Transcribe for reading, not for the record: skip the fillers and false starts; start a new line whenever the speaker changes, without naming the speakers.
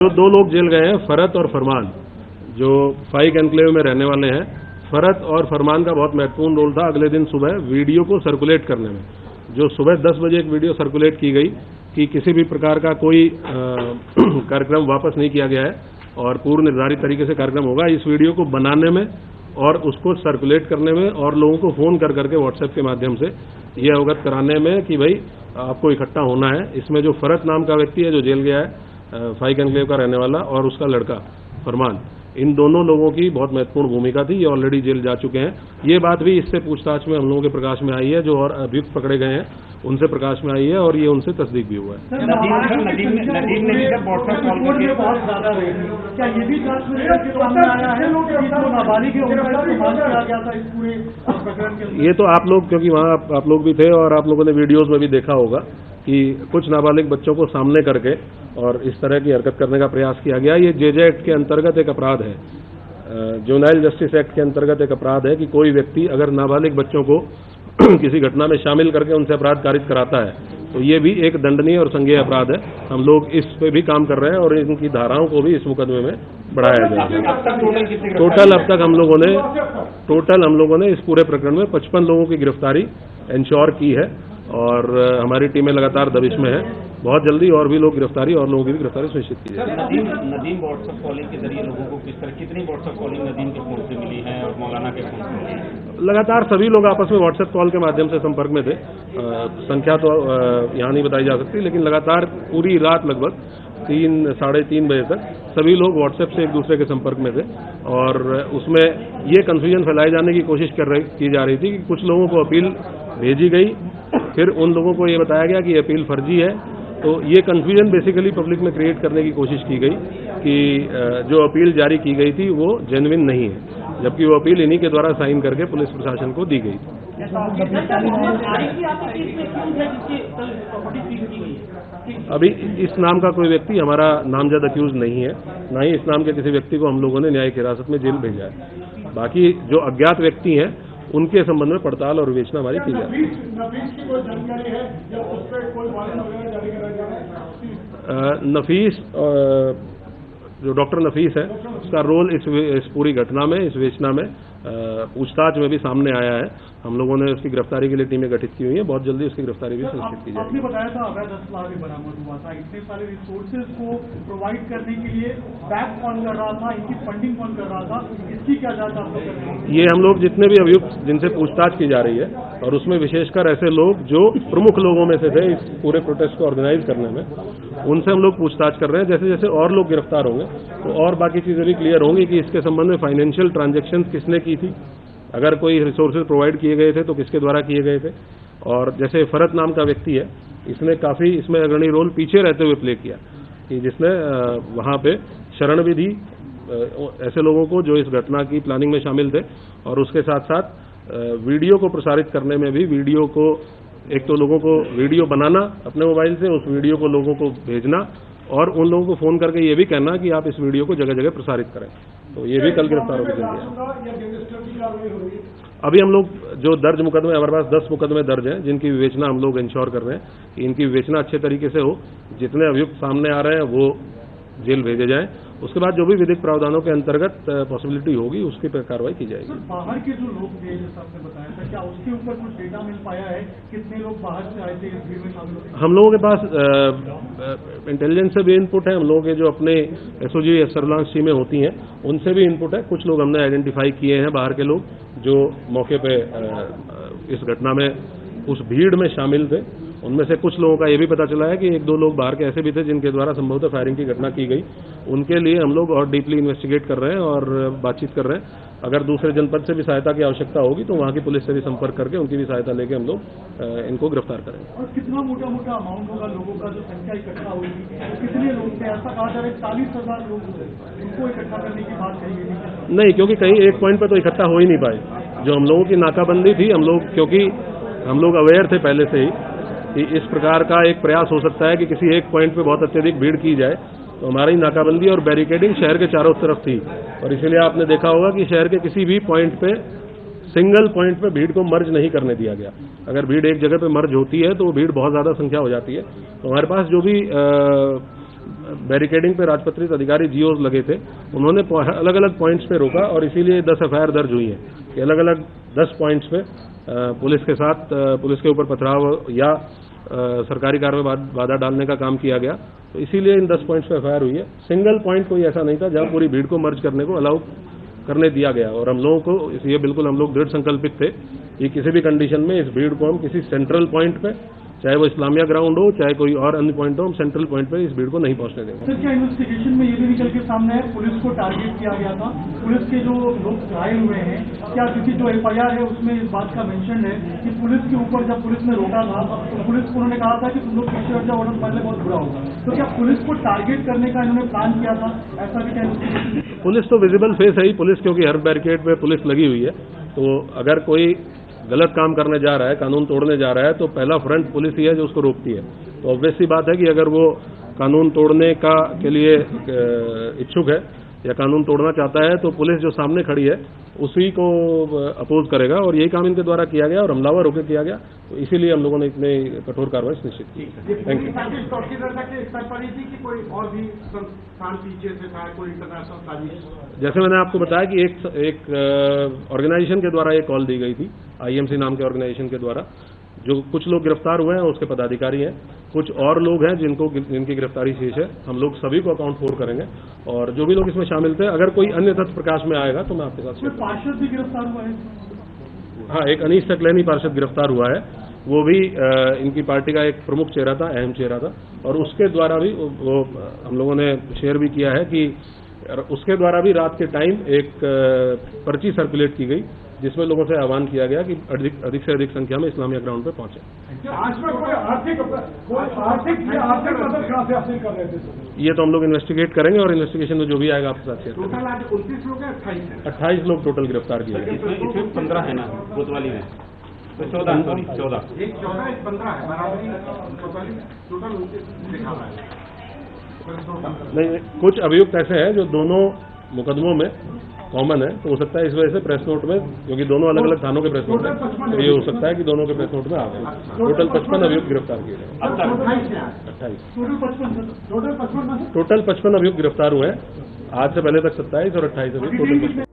जो दो लोग जेल गए हैं, फरत और फरमान, जो फाइक एनक्लेव में रहने वाले हैं। फरत और फरमान का बहुत महत्वपूर्ण रोल था अगले दिन सुबह वीडियो को सर्कुलेट करने में। जो सुबह 10 बजे एक वीडियो सर्कुलेट की गई कि किसी भी प्रकार का कोई कार्यक्रम वापस नहीं किया गया है और पूर्व निर्धारित तरीके से कार्यक्रम होगा, इस वीडियो को बनाने में और उसको सर्कुलेट करने में और लोगों को फोन कर करके व्हाट्सएप के माध्यम से ये अवगत कराने में कि भाई आपको इकट्ठा होना है। इसमें जो फरत नाम का व्यक्ति है जो जेल गया है, फाइक एनक्लेव का रहने वाला, और उसका लड़का फरमान, इन दोनों लोगों की बहुत महत्वपूर्ण भूमिका थी। ये ऑलरेडी जेल जा चुके हैं। ये बात भी इससे पूछताछ में हम लोगों के प्रकाश में आई है। जो और अभियुक्त पकड़े गए हैं उनसे प्रकाश में आई है और ये उनसे तस्दीक भी हुआ है। ये तो आप लोग, क्योंकि वहाँ आप लोग भी थे और आप लोगों ने वीडियोज में भी देखा होगा कि कुछ नाबालिग बच्चों को सामने करके और इस तरह की हरकत करने का प्रयास किया गया। ये जेजे एक्ट के अंतर्गत एक अपराध है, जुवेनाइल जस्टिस एक्ट के अंतर्गत एक अपराध है कि कोई व्यक्ति अगर नाबालिग बच्चों को किसी घटना में शामिल करके उनसे अपराध कारित कराता है तो ये भी एक दंडनीय और संज्ञेय अपराध है। हम लोग इस पे भी काम कर रहे हैं और इनकी धाराओं को भी इस मुकदमे में बढ़ाया जाएगा। टोटल अब तक हम लोगों ने इस पूरे प्रकरण में 55 लोगों की गिरफ्तारी इंश्योर की है और हमारी टीमें लगातार दबिश में है। बहुत जल्दी और भी लोग गिरफ्तारी और लोगों की भी गिरफ्तारी सुनिश्चित की जाएगी।
नदीम व्हाट्सएप कॉलिंग के जरिए लोगों को किस तरह, कितनी व्हाट्सएप कॉलिंग नदीम के फोन से मिली है और मौलाना के फोन से मिली है?
लगातार सभी लोग आपस में व्हाट्सएप कॉल के माध्यम से संपर्क में थे। संख्या तो यहाँ नहीं बताई जा सकती, लेकिन लगातार पूरी रात लगभग 3 साढ़े 3 बजे तक सभी लोग व्हाट्सएप से एक दूसरे के संपर्क में थे और उसमें ये कंफ्यूजन फैलाए जाने की कोशिश की जा रही थी कि कुछ लोगों को अपील भेजी गई, फिर उन लोगों को ये बताया गया कि अपील फर्जी है। तो ये कंफ्यूजन बेसिकली पब्लिक में क्रिएट करने की कोशिश की गई कि जो अपील जारी की गई थी वो जेन्युइन नहीं है, जबकि वो अपील इन्हीं के द्वारा साइन करके पुलिस प्रशासन को दी गई। अभी इस नाम का कोई व्यक्ति हमारा नामजद अक्यूज नहीं है, ना ही इस नाम के किसी व्यक्ति को हम लोगों ने न्यायिक हिरासत में जेल भेजा है। बाकी जो अज्ञात व्यक्ति हैं उनके संबंध में पड़ताल और विवेचना हमारी की जाए। नफीस, जो डॉक्टर नफीस है, उसका रोल इस पूरी घटना में, इस विवेचना में, पूछताछ में भी सामने आया है। हम लोगों ने उसकी गिरफ्तारी के लिए टीमें गठित की हुई है। बहुत जल्दी उसकी गिरफ्तारी भी सुनिश्चित की जाएगी।
आपने बताया था अवैध असला भी बरामद हुआ था, इतने सारे रिसोर्सेज को प्रोवाइड करने के लिए बैक कौन कर रहा था, इनकी फंडिंग कौन कर रहा था, इसकी क्या जांच आप लोग कर रहे हैं?
ये हम लोग जितने भी अभियुक्त जिनसे पूछताछ की जा रही है और उसमें विशेषकर ऐसे लोग जो प्रमुख लोगों में से थे इस पूरे प्रोटेस्ट को ऑर्गेनाइज करने में, उनसे हम लोग पूछताछ कर रहे हैं। जैसे जैसे और लोग गिरफ्तार होंगे तो और बाकी चीजें भी क्लियर होंगी कि इसके संबंध में फाइनेंशियल ट्रांजैक्शन किसने की थी, अगर कोई रिसोर्सेज प्रोवाइड किए गए थे तो किसके द्वारा किए गए थे। और जैसे फरत नाम का व्यक्ति है, इसने काफी इसमें अग्रणी रोल पीछे रहते हुए प्ले किया कि जिसने वहां पे शरण भी दी ऐसे लोगों को जो इस घटना की प्लानिंग में शामिल थे, और उसके साथ साथ वीडियो को प्रसारित करने में भी, वीडियो को, एक तो लोगों को वीडियो बनाना अपने मोबाइल से, उस वीडियो को लोगों को भेजना और उन लोगों को फोन करके ये भी कहना कि आप इस वीडियो को जगह जगह प्रसारित करें। तो ये भी कल गिरफ्तार होकर चल गया। अभी हम लोग जो दर्ज मुकदमे, हमारे पास 10 मुकदमे दर्ज हैं जिनकी विवेचना हम लोग इंश्योर कर रहे हैं कि इनकी विवेचना अच्छे तरीके से हो। जितने अभियुक्त सामने आ रहे हैं वो जेल भेजे जाएं। उसके बाद जो भी विधिक प्रावधानों के अंतर्गत पॉसिबिलिटी होगी उसकी पर कार्रवाई की जाएगी।
बाहर के जो लोग थे, जैसा आपने बताया था, क्या उसके ऊपर कुछ डेटा मिल पाया है? कितने लोग बाहर से आए थे इस भीड़ में शामिल हुए?
हम लोगों के पास इंटेलिजेंस से भी इनपुट है, हम लोगों के जो अपने एसओजी सर्विलांस टीमें होती हैं उनसे भी इनपुट है। कुछ लोग हमने आइडेंटिफाई किए हैं बाहर के लोग जो मौके पे इस घटना में उस भीड़ में शामिल थे। उनमें से कुछ लोगों का ये भी पता चला है कि 1-2 लोग बाहर के ऐसे भी थे जिनके द्वारा संभवतः फायरिंग की घटना की गई। उनके लिए हम लोग और डीपली इन्वेस्टिगेट कर रहे हैं और बातचीत कर रहे हैं। अगर दूसरे जनपद से भी सहायता की आवश्यकता होगी तो वहाँ की पुलिस से भी संपर्क करके उनकी भी सहायता लेके हम लोग इनको गिरफ्तार करेंगे।
और कितना मोटा अमाउंट होगा लोगों का जो संख्या इकट्ठा होगी? कितने लोग थे? ऐसा कहा जा रहा है 40,000 लोग उनको इकट्ठा करने की बात कही गई।
नहीं, क्योंकि कहीं एक पॉइंट पर तो इकट्ठा हो ही नहीं पाए। जो हम लोगों की नाकाबंदी थी, हम लोग, क्योंकि हम लोग अवेयर थे पहले से ही कि इस प्रकार का एक प्रयास हो सकता है कि किसी एक पॉइंट पे बहुत अत्यधिक भीड़ की जाए, तो हमारी नाकाबंदी और बैरिकेडिंग शहर के चारों तरफ थी। और इसीलिए आपने देखा होगा कि शहर के किसी भी पॉइंट पे, सिंगल पॉइंट पे भीड़ को मर्ज नहीं करने दिया गया। अगर भीड़ एक जगह पे मर्ज होती है तो वो भीड़ बहुत ज्यादा संख्या हो जाती है। तो हमारे पास जो भी बैरिकेडिंग पे राजपत्रित अधिकारी जीओज लगे थे, उन्होंने अलग अलग पॉइंट्स पे रोका और इसीलिए 10 एफआईआर दर्ज हुई है कि अलग अलग 10 पॉइंट्स पे पुलिस के साथ पुलिस के ऊपर पथराव या सरकारी कार्य में बाधा डालने का काम किया गया। तो इसीलिए इन 10 पॉइंट्स पे एफआईआर हुई है। सिंगल पॉइंट कोई ऐसा नहीं था जहां पूरी भीड़ को मर्ज करने को अलाउ करने दिया गया, और हम लोगों को ये बिल्कुल हम लोग दृढ़ संकल्पित थे कि किसी भी कंडीशन में इस भीड़ को हम किसी सेंट्रल पॉइंट पे, चाहे वो इस्लामिया ग्राउंड हो चाहे कोई और अन्य पॉइंट हो, हम सेंट्रल पॉइंट पे इस भीड़ को नहीं पहुंचने देंगे।
सर, क्या इन्वेस्टिगेशन में ये भी निकल के सामने है पुलिस को टारगेट किया गया था? पुलिस के जो लोग घायल हुए हैं, क्या किसी जो एफआईआर है उसमें इस बात का मेंशन है कि पुलिस के ऊपर जब पुलिस ने रोका था तो पुलिस को उन्होंने कहा था कि तुम लोग पीछे हट जाओ, ऑर्डर पहले बहुत बुरा होगा, तो क्या पुलिस को टारगेट करने का इन्होंने प्लान किया था? ऐसा भी क्या?
पुलिस तो विजिबल फेस है ही पुलिस, क्योंकि हर बैरिकेड पे पुलिस लगी हुई है। तो अगर कोई गलत काम करने जा रहा है, कानून तोड़ने जा रहा है, तो पहला फ्रंट पुलिस ही है जो उसको रोकती है। तो ऑब्वियस सी बात है कि अगर वो कानून तोड़ने का के लिए इच्छुक है या कानून तोड़ना चाहता है तो पुलिस जो सामने खड़ी है उसी को अपोज करेगा, और यही काम इनके द्वारा किया गया और हमलावर होकर किया गया। तो इसीलिए हम लोगों ने इतने कठोर कार्रवाई सुनिश्चित की। Thank you. जैसे मैंने आपको बताया कि एक ऑर्गेनाइजेशन के द्वारा एक कॉल दी गई थी, आईएमसी नाम के ऑर्गेनाइजेशन के द्वारा, जो कुछ लोग गिरफ्तार हुए हैं उसके पदाधिकारी हैं, कुछ और लोग हैं जिनकी गिरफ्तारी शेष है। हम लोग सभी को अकाउंट 4 करेंगे, और जो भी लोग इसमें शामिल थे, अगर कोई अन्य तथ्य प्रकाश में आएगा तो मैं आपके साथ शेयर करूंगा।
पार्षद भी गिरफ्तार हुआ है?
हाँ, एक अनीश सकलैनी पार्षद गिरफ्तार हुआ है। वो भी इनकी पार्टी का एक प्रमुख चेहरा था, अहम चेहरा था, और उसके द्वारा भी वो हम लोगों ने शेयर भी किया है कि उसके द्वारा भी रात के टाइम एक पर्ची सर्कुलेट की गई जिसमें लोगों से आह्वान किया गया कि अधिक से अधिक संख्या में इस्लामिया ग्राउंड पर पहुंचे। ये तो हम लोग इन्वेस्टिगेट करेंगे और इन्वेस्टिगेशन में जो भी आएगा आपके साथ शेयर करेंगे।
टोटल आज 29 लोग हैं,
28 लोग टोटल गिरफ्तार किए गए।
इसमें 15 है ना कोतवाली में, तो 14 सॉरी 14
एक 14 एक 15 है, बराबरी टोटल 29 लिखा हुआ है।
नहीं, कुछ अभियुक्त ऐसे हैं जो दोनों मुकदमों में कॉमन है, तो हो सकता है इस वजह से प्रेस नोट में, क्योंकि दोनों अलग अलग थानों के प्रेस नोट है, तो ये हो सकता है कि दोनों के प्रेस नोट में आ गए। टोटल 55 अभियुक्त गिरफ्तार किए गए। 28 टोटल 55 अभियुक्त गिरफ्तार हुए हैं। आज से पहले तक 27 और 28 अभियुक्त टोटल 55।